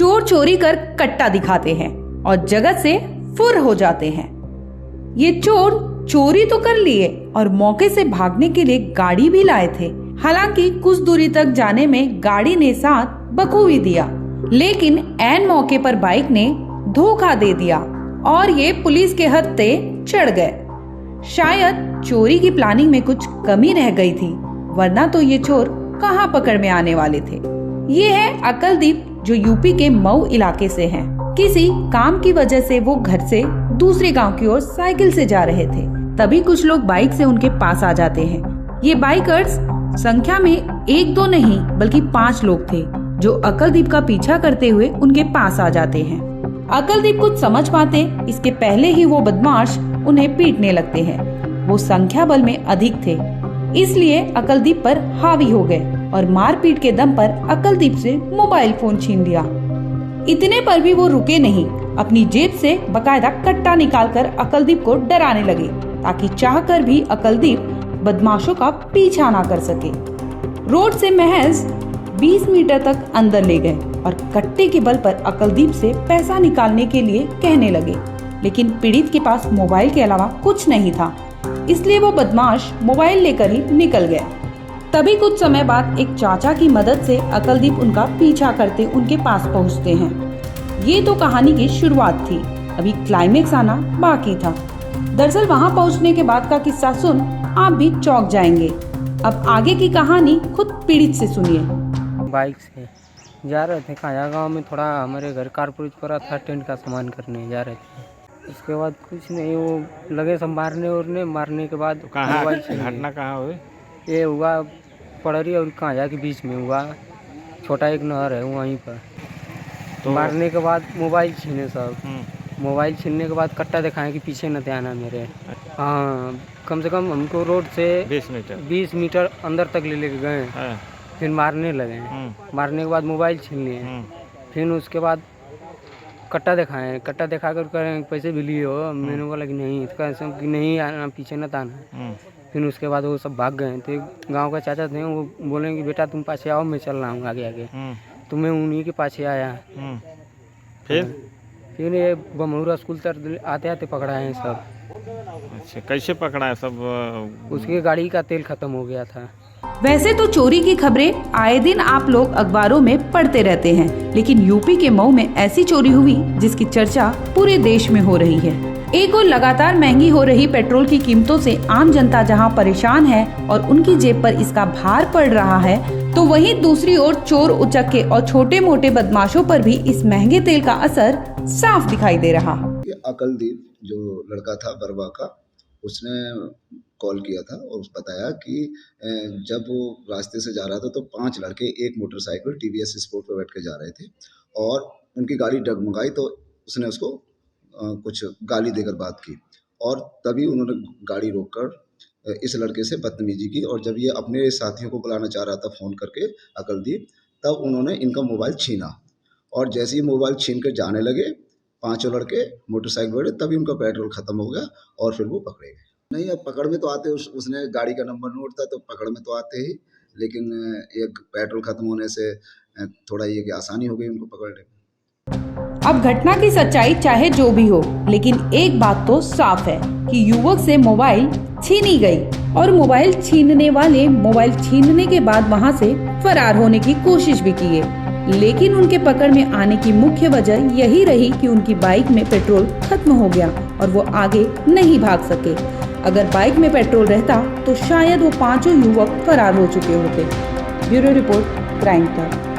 चोर चोरी कर कट्टा दिखाते हैं और जगत से फुर हो जाते हैं। ये चोर चोरी तो कर लिए और मौके से भागने के लिए गाड़ी भी लाए थे। हालांकि कुछ दूरी तक जाने में गाड़ी ने साथ बखूबी दिया, लेकिन ऐन मौके पर बाइक ने धोखा दे दिया और ये पुलिस के हत्थे चढ़ गए। शायद चोरी की प्लानिंग में कुछ कमी रह गई थी, वरना तो ये चोर कहां पकड़ में आने वाले थे। ये है अकलदीप, जो यूपी के मऊ इलाके से हैं। किसी काम की वजह से वो घर से दूसरे गांव की ओर साइकिल से जा रहे थे। तभी कुछ लोग बाइक से उनके पास आ जाते हैं। ये बाइकर्स संख्या में 1-2 नहीं बल्कि 5 लोग थे, जो अकलदीप का पीछा करते हुए उनके पास आ जाते हैं। अकलदीप कुछ समझ पाते इसके पहले ही वो बदमाश उन्हें पीटने लगते हैं। वो संख्या बल में अधिक थे, इसलिए अकलदीप पर हावी हो गए और मारपीट के दम पर अकलदीप से मोबाइल फोन छीन लिया। इतने पर भी वो रुके नहीं, अपनी जेब से बकायदा कट्टा निकालकर अकलदीप को डराने लगे, ताकि चाहकर भी अकलदीप बदमाशों का पीछा ना कर सके। रोड से महज 20 मीटर तक अंदर ले गए और कट्टे के बल पर अकलदीप से पैसा निकालने के लिए कहने लगे, लेकिन पीड़ित के पास मोबाइल के अलावा कुछ नहीं था, इसलिए वो बदमाश मोबाइल लेकर ही निकल गए। तभी कुछ समय बाद एक चाचा की मदद से अकलदीप उनका पीछा करते उनके पास पहुंचते हैं। ये तो कहानी की शुरुआत थी, अभी क्लाइमेक्स आना बाकी था। दरअसल वहां पहुंचने के बाद का किस्सा सुन आप भी चौंक जाएंगे। अब आगे की कहानी खुद पीड़ित से सुनिए। बाइक से जा रहे थे काया गांव में, थोड़ा हमारे घर कारपूरित पड़ा था, टेंट का सामान करने जा रहे थे। उसके बाद कुछ नहीं, वो लगे सब मारने के बाद घटना कहाँ हुई? ये हुआ पड़री और कांजा के बीच में हुआ, छोटा एक नहर है वहीं पर। तो मारने के बाद मोबाइल छीने सब। मोबाइल छीनने के बाद कट्टा दिखाए कि पीछे न थे आना मेरे। हाँ, कम से कम हमको रोड से 20 मीटर अंदर तक ले लेके गए। फिर मारने लगे। मारने के बाद मोबाइल छीन लिए। फिर उसके बाद कट्टा दिखाए, कट्टा दिखा कर करें पैसे भी लिए हो। मैंने बोला कि नहीं, कैसे कि नहीं आना, पीछे न आना। फिर उसके बाद वो सब भाग गए थे। गांव का चाचा थे, वो बोले कि बेटा तुम पाछे आओ, मैं चल रहा हूँ आगे आगे। तो मैं उन्हीं के पाछे आया। फिर ये बमहुरा स्कूल तक आते आते पकड़ा है सब। अच्छा, कैसे पकड़ा है सब? उसकी गाड़ी का तेल खत्म हो गया था। वैसे तो चोरी की खबरें आए दिन आप लोग अखबारों में पढ़ते रहते हैं, लेकिन यूपी के मऊ में ऐसी चोरी हुई जिसकी चर्चा पूरे देश में हो रही है। एक और लगातार महंगी हो रही पेट्रोल की कीमतों से आम जनता जहां परेशान है और उनकी जेब पर इसका भार पड़ रहा है, तो वहीं दूसरी ओर चोर उचक्के और छोटे मोटे बदमाशों पर भी इस महंगे तेल का असर साफ दिखाई दे रहा। अकलदीप जो लड़का था बरवा का, उसने कॉल किया था और बताया कि जब वो रास्ते से जा रहा था तो 5 लड़के एक मोटरसाइकिल TVS स्पोर्ट पर बैठ के जा रहे थे और उनकी गाड़ी डगमगाई, तो उसने उसको कुछ गाली देकर बात की और तभी उन्होंने गाड़ी रोककर इस लड़के से बदतमीजी की। और जब ये अपने साथियों को बुलाना चाह रहा था फ़ोन करके अकलदीप, तब उन्होंने इनका मोबाइल छीना और जैसे ही मोबाइल छीन कर जाने लगे, 5 लड़के मोटरसाइकिल पर, तभी उनका पेट्रोल ख़त्म हो गया और फिर वो पकड़े गए। नहीं, अब पकड़ में तो आते, उसने गाड़ी का नंबर नोट था तो पकड़ में तो आते ही, लेकिन एक पेट्रोल ख़त्म होने से थोड़ा ये कि आसानी हो गई उनको पकड़ने। अब घटना की सच्चाई चाहे जो भी हो, लेकिन एक बात तो साफ है कि युवक से मोबाइल छीनी गई और मोबाइल छीनने वाले मोबाइल छीनने के बाद वहां से फरार होने की कोशिश भी की है, लेकिन उनके पकड़ में आने की मुख्य वजह यही रही कि उनकी बाइक में पेट्रोल खत्म हो गया और वो आगे नहीं भाग सके। अगर बाइक में पेट्रोल रहता तो शायद वो 5 युवक फरार हो चुके होते। Bureau report, crime time.